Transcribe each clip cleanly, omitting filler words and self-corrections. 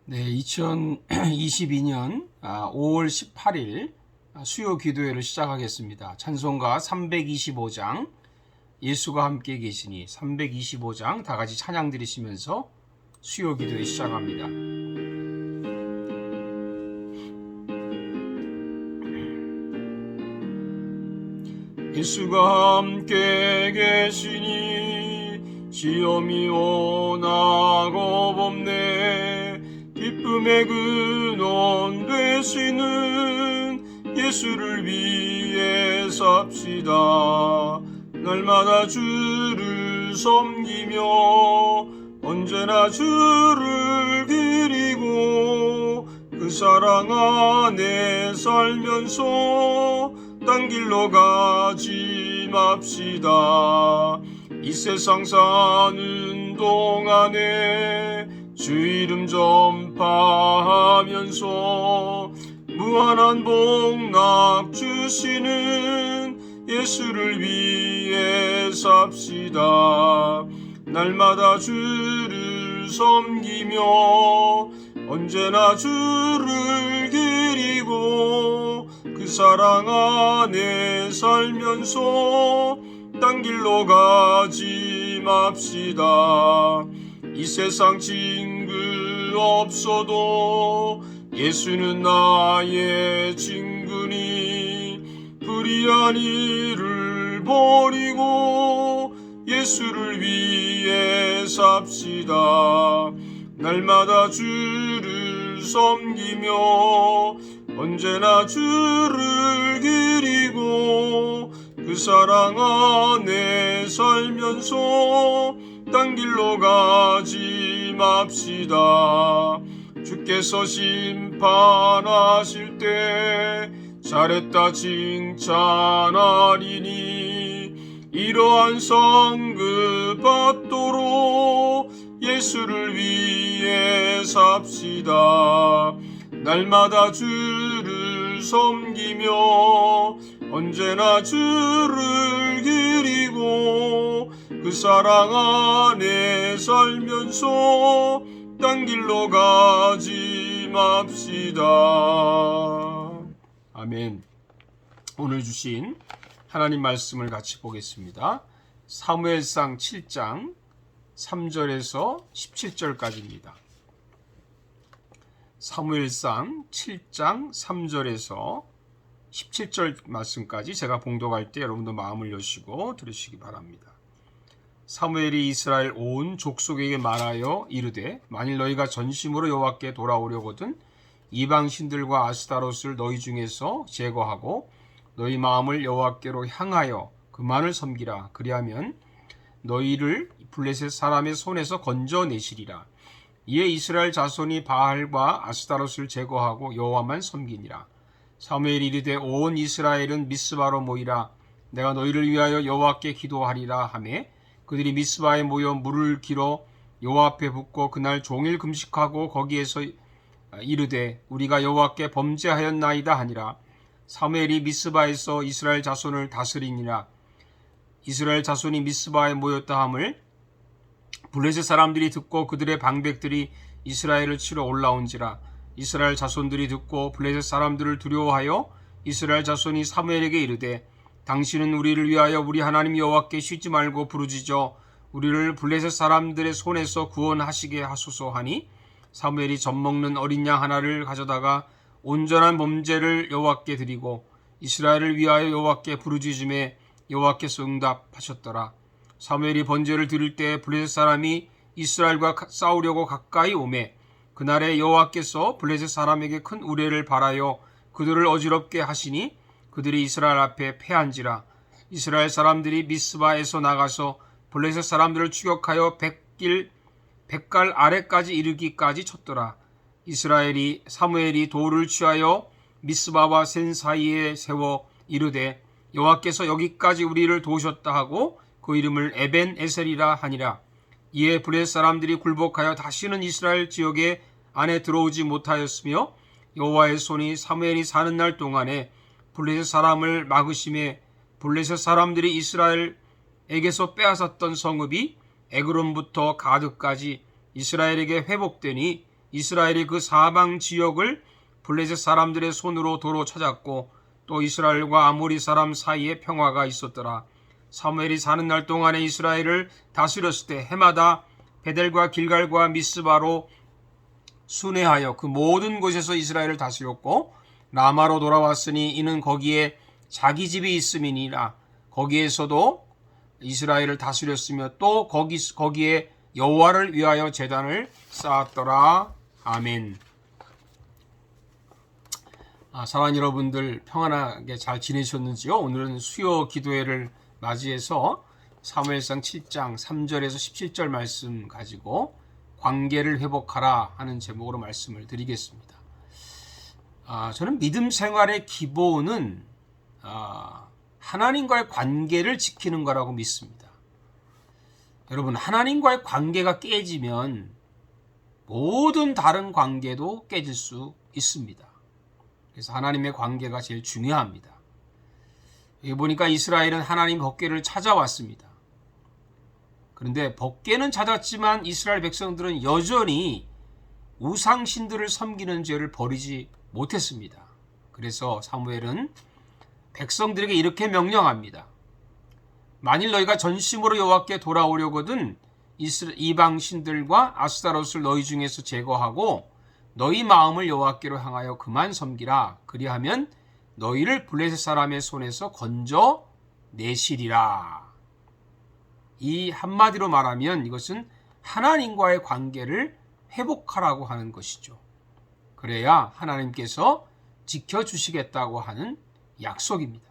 네, 2022년 5월 18일 수요 기도회를 시작하겠습니다. 찬송가 325장 예수가 함께 계시니 325장 다 같이 찬양 드리시면서 수요 기도회 시작합니다. 예수가 함께 계시니 시험이 오나고 없네. 기쁨의 근원 되시는 예수를 위해 삽시다. 날마다 주를 섬기며 언제나 주를 기리고 그 사랑 안에 살면서 딴 길로 가지 맙시다. 이 세상 사는 동안에 주 이름 전파하면서 무한한 복락 주시는 예수를 위해 삽시다. 날마다 주를 섬기며 언제나 주를 기리고 그 사랑 안에 살면서 딴 길로 가지 맙시다. 이 세상 친구 없어도 예수는 나의 친구니 불의한 일을 버리고 예수를 위해 삽시다. 날마다 주를 섬기며 언제나 주를 기리고 그 사랑 안에 살면서 딴 길로 가지 맙시다. 주께서 심판하실 때 잘했다 칭찬하리니 이러한 상급 받도록 예수를 위해 삽시다. 날마다 주를 섬기며 언제나 주를 기리고 그 사랑 안에 살면서 딴 길로 가지 맙시다. 아멘. 오늘 주신 하나님 말씀을 같이 보겠습니다. 사무엘상 7장 3절에서 17절까지입니다. 사무엘상 7장 3절에서 17절 말씀까지 제가 봉독할 때 여러분도 마음을 여시고 들으시기 바랍니다. 사무엘이 이스라엘 온 족속에게 말하여 이르되 만일 너희가 전심으로 여호와께 돌아오려거든 이방 신들과 아스타롯을 너희 중에서 제거하고 너희 마음을 여호와께로 향하여 그만을 섬기라. 그리하면 너희를 블레셋 사람의 손에서 건져내시리라. 이에 이스라엘 자손이 바알과 아스타롯을 제거하고 여호와만 섬기니라. 사무엘이 이르되 온 이스라엘은 미스바로 모이라. 내가 너희를 위하여 여호와께 기도하리라 하매 그들이 미스바에 모여 물을 길어 여호와 앞에 붓고 그날 종일 금식하고 거기에서 이르되 우리가 여호와께 범죄하였나이다 하니라. 사무엘이 미스바에서 이스라엘 자손을 다스리니라. 이스라엘 자손이 미스바에 모였다 함을 블레셋 사람들이 듣고 그들의 방백들이 이스라엘을 치러 올라온지라. 이스라엘 자손들이 듣고 블레셋 사람들을 두려워하여 이스라엘 자손이 사무엘에게 이르되 당신은 우리를 위하여 우리 하나님 여호와께 쉬지 말고 부르짖어 우리를 블레셋 사람들의 손에서 구원하시게 하소서 하니 사무엘이 젖먹는 어린 양 하나를 가져다가 온전한 범죄를 여호와께 드리고 이스라엘을 위하여 여호와께 부르짖음에 여호와께서 응답하셨더라. 사무엘이 번제를 드릴 때 블레셋 사람이 이스라엘과 싸우려고 가까이 오매 그날에 여호와께서 블레셋 사람에게 큰 우레를 발하여 그들을 어지럽게 하시니 그들이 이스라엘 앞에 패한지라. 이스라엘 사람들이 미스바에서 나가서 블레셋 사람들을 추격하여 백갈 아래까지 이르기까지 쳤더라. 이스라엘이 사무엘이 돌을 취하여 미스바와 센 사이에 세워 이르되 여호와께서 여기까지 우리를 도우셨다 하고 그 이름을 에벤 에셀이라 하니라. 이에 블레셋 사람들이 굴복하여 다시는 이스라엘 지역에 안에 들어오지 못하였으며 여호와의 손이 사무엘이 사는 날 동안에 블레셋 사람을 막으심에 블레셋 사람들이 이스라엘에게서 빼앗았던 성읍이 에그론부터 가드까지 이스라엘에게 회복되니 이스라엘이 그 사방 지역을 블레셋 사람들의 손으로 도로 찾았고 또 이스라엘과 아모리 사람 사이에 평화가 있었더라. 사무엘이 사는 날 동안에 이스라엘을 다스렸을 때 해마다 베델과 길갈과 미스바로 순회하여 그 모든 곳에서 이스라엘을 다스렸고 라마로 돌아왔으니 이는 거기에 자기 집이 있음이니라. 거기에서도 이스라엘을 다스렸으며 또 거기에 여호와를 위하여 제단을 쌓았더라. 아멘. 사랑하는 여러분들 평안하게 잘 지내셨는지요? 오늘은 수요 기도회를 맞이해서 사무엘상 7장 3절에서 17절 말씀 가지고 관계를 회복하라 하는 제목으로 말씀을 드리겠습니다. 저는 믿음 생활의 기본은 하나님과의 관계를 지키는 거라고 믿습니다. 여러분, 하나님과의 관계가 깨지면 모든 다른 관계도 깨질 수 있습니다. 그래서 하나님의 관계가 제일 중요합니다. 여기 보니까 이스라엘은 하나님 법궤를 찾아왔습니다. 그런데 법궤는 찾았지만 이스라엘 백성들은 여전히 우상신들을 섬기는 죄를 버리지 못했습니다. 그래서 사무엘은 백성들에게 이렇게 명령합니다. 만일 너희가 전심으로 여호와께 돌아오려거든 이방 신들과 아스타롯을 너희 중에서 제거하고 너희 마음을 여호와께로 향하여 그만 섬기라. 그리하면 너희를 블레셋 사람의 손에서 건져 내시리라. 이 한마디로 말하면 이것은 하나님과의 관계를 회복하라고 하는 것이죠. 그래야 하나님께서 지켜주시겠다고 하는 약속입니다.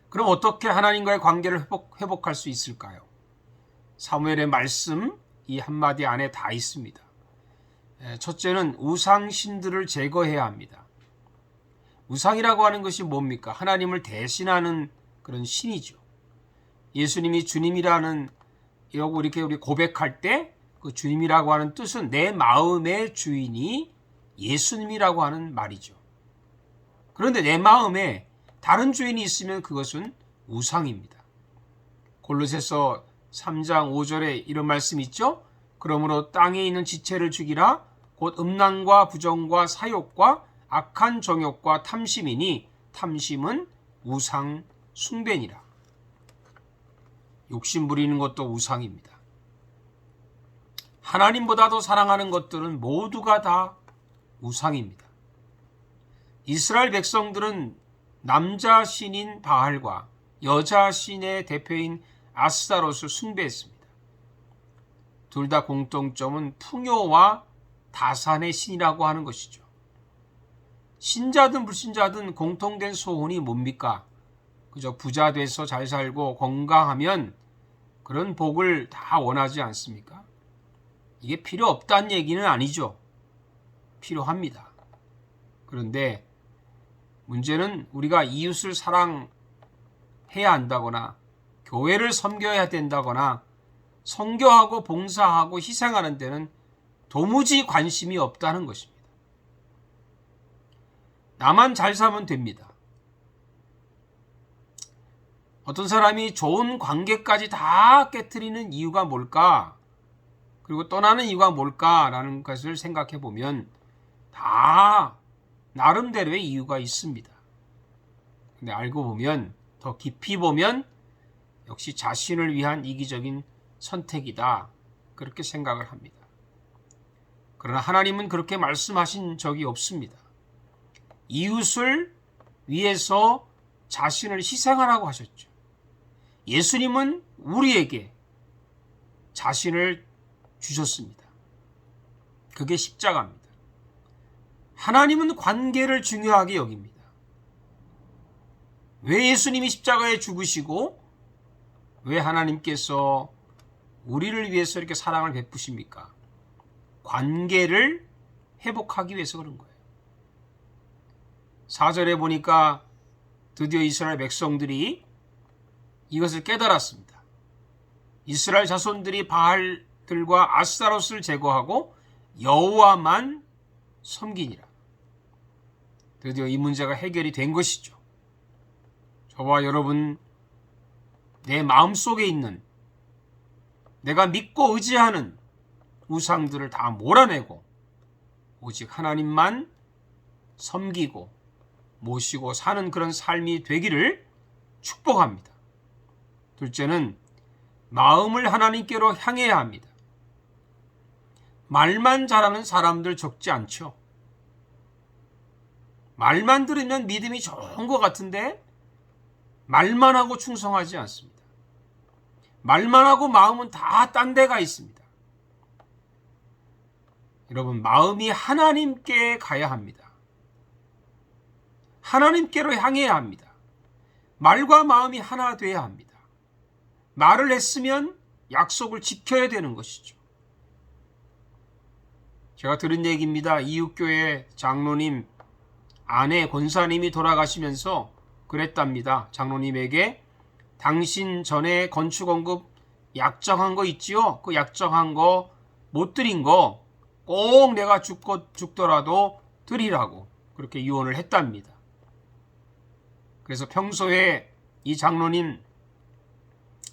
그럼 어떻게 하나님과의 관계를 회복할 수 있을까요? 사무엘의 말씀 이 한마디 안에 다 있습니다. 첫째는 우상신들을 제거해야 합니다. 우상이라고 하는 것이 뭡니까? 하나님을 대신하는 그런 신이죠. 예수님이 주님이라는 이렇게 우리 고백할 때 그 주님이라고 하는 뜻은 내 마음의 주인이 예수님이라고 하는 말이죠. 그런데 내 마음에 다른 주인이 있으면 그것은 우상입니다. 골로새서 3장 5절에 이런 말씀 있죠? 그러므로 땅에 있는 지체를 죽이라. 곧 음란과 부정과 사욕과 악한 정욕과 탐심이니 탐심은 우상 숭배니라. 욕심 부리는 것도 우상입니다. 하나님보다 더 사랑하는 것들은 모두가 다 우상입니다. 이스라엘 백성들은 남자 신인 바알과 여자 신의 대표인 아스타롯을 숭배했습니다. 둘 다 공통점은 풍요와 다산의 신이라고 하는 것이죠. 신자든 불신자든 공통된 소원이 뭡니까? 그저 부자 돼서 잘 살고 건강하면 그런 복을 다 원하지 않습니까? 이게 필요 없다는 얘기는 아니죠. 필요합니다. 그런데 문제는 우리가 이웃을 사랑해야 한다거나 교회를 섬겨야 된다거나 선교하고 봉사하고 희생하는 데는 도무지 관심이 없다는 것입니다. 나만 잘 사면 됩니다. 어떤 사람이 좋은 관계까지 다 깨트리는 이유가 뭘까? 그리고 떠나는 이유가 뭘까라는 것을 생각해 보면 다 나름대로의 이유가 있습니다. 근데 알고 보면, 더 깊이 보면 역시 자신을 위한 이기적인 선택이다. 그렇게 생각을 합니다. 그러나 하나님은 그렇게 말씀하신 적이 없습니다. 이웃을 위해서 자신을 희생하라고 하셨죠. 예수님은 우리에게 자신을 주셨습니다. 그게 십자가입니다. 하나님은 관계를 중요하게 여깁니다. 왜 예수님이 십자가에 죽으시고 왜 하나님께서 우리를 위해서 이렇게 사랑을 베푸십니까? 관계를 회복하기 위해서 그런 거예요. 4절에 보니까 드디어 이스라엘 백성들이 이것을 깨달았습니다. 이스라엘 자손들이 바알들과 아스타롯을 제거하고 여호와만 섬기니라. 드디어 이 문제가 해결이 된 것이죠. 저와 여러분, 내 마음속에 있는 내가 믿고 의지하는 우상들을 다 몰아내고 오직 하나님만 섬기고 모시고 사는 그런 삶이 되기를 축복합니다. 둘째는 마음을 하나님께로 향해야 합니다. 말만 잘하는 사람들 적지 않죠. 말만 들으면 믿음이 좋은 것 같은데 말만 하고 충성하지 않습니다. 말만 하고 마음은 다 딴 데가 있습니다. 여러분, 마음이 하나님께 가야 합니다. 하나님께로 향해야 합니다. 말과 마음이 하나 돼야 합니다. 말을 했으면 약속을 지켜야 되는 것이죠. 제가 들은 얘기입니다. 이웃교회 장로님 아내 권사님이 돌아가시면서 그랬답니다. 장로님에게 당신 전에 건축원금 약정한 거 있지요? 그 약정한 거 못 드린 거 꼭 내가 죽더라도 드리라고 그렇게 유언을 했답니다. 그래서 평소에 이 장로님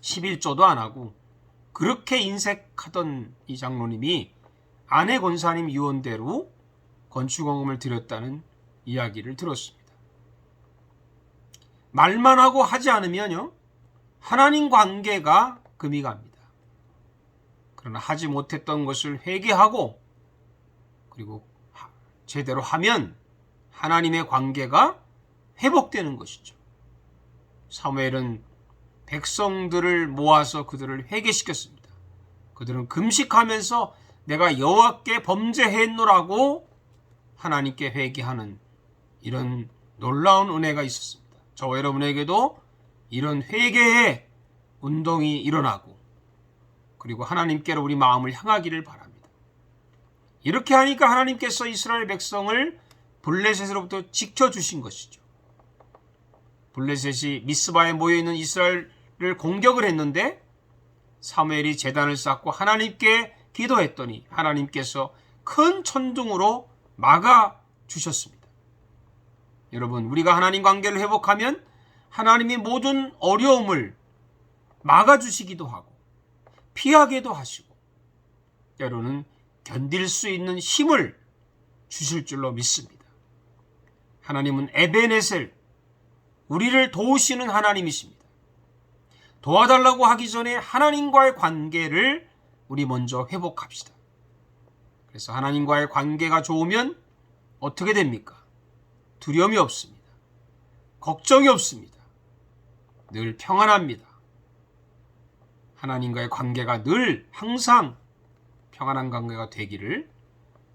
11조도 안 하고 그렇게 인색하던 이 장로님이 아내 권사님 유언대로 건축원금을 드렸다는 이야기를 들었습니다. 말만 하고 하지 않으면요, 하나님 관계가 금이 갑니다. 그러나 하지 못했던 것을 회개하고 그리고 제대로 하면 하나님의 관계가 회복되는 것이죠. 사무엘은 백성들을 모아서 그들을 회개시켰습니다. 그들은 금식하면서 내가 여호와께 범죄했노라고 하나님께 회개하는 이런 놀라운 은혜가 있었습니다. 저와 여러분에게도 이런 회개의 운동이 일어나고 그리고 하나님께로 우리 마음을 향하기를 바랍니다. 이렇게 하니까 하나님께서 이스라엘 백성을 블레셋으로부터 지켜주신 것이죠. 블레셋이 미스바에 모여있는 이스라엘을 공격을 했는데 사무엘이 제단을 쌓고 하나님께 기도했더니 하나님께서 큰 천둥으로 막아주셨습니다. 여러분, 우리가 하나님 관계를 회복하면 하나님이 모든 어려움을 막아주시기도 하고 피하게도 하시고 때로는 견딜 수 있는 힘을 주실 줄로 믿습니다. 하나님은 에베네셀, 우리를 도우시는 하나님이십니다. 도와달라고 하기 전에 하나님과의 관계를 우리 먼저 회복합시다. 그래서 하나님과의 관계가 좋으면 어떻게 됩니까? 두려움이 없습니다. 걱정이 없습니다. 늘 평안합니다. 하나님과의 관계가 늘 항상 평안한 관계가 되기를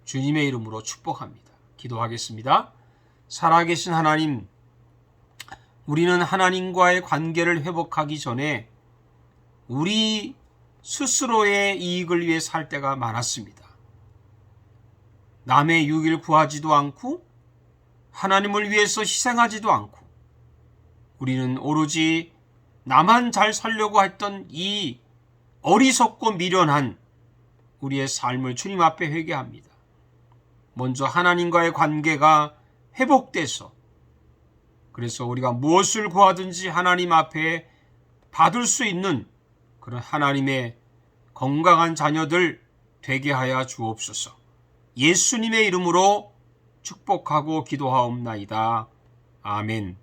주님의 이름으로 축복합니다. 기도하겠습니다. 살아계신 하나님, 우리는 하나님과의 관계를 회복하기 전에 우리 스스로의 이익을 위해 살 때가 많았습니다. 남의 유익을 구하지도 않고 하나님을 위해서 희생하지도 않고 우리는 오로지 나만 잘 살려고 했던 이 어리석고 미련한 우리의 삶을 주님 앞에 회개합니다. 먼저 하나님과의 관계가 회복돼서 그래서 우리가 무엇을 구하든지 하나님 앞에 받을 수 있는 그런 하나님의 건강한 자녀들 되게 하여 주옵소서. 예수님의 이름으로 축복하고 기도하옵나이다. 아멘.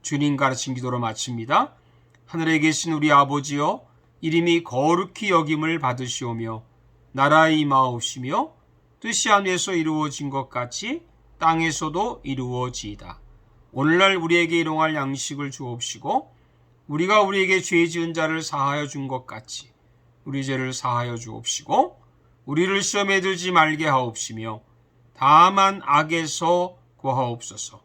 주님 가르친 기도로 마칩니다. 하늘에 계신 우리 아버지여, 이름이 거룩히 여김을 받으시오며 나라에 임하옵시며 뜻이 하늘에서 이루어진 것 같이 땅에서도 이루어지이다. 오늘날 우리에게 일용할 양식을 주옵시고 우리가 우리에게 죄 지은 자를 사하여 준 것 같이 우리 죄를 사하여 주옵시고 우리를 시험에 들지 말게 하옵시며 다만 악에서 구하옵소서.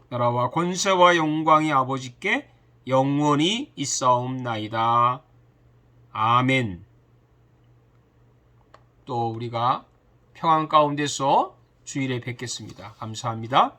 나라와 권세와 영광이 아버지께 영원히 있사옵나이다. 아멘. 또 우리가 평안 가운데서 주일에 뵙겠습니다. 감사합니다.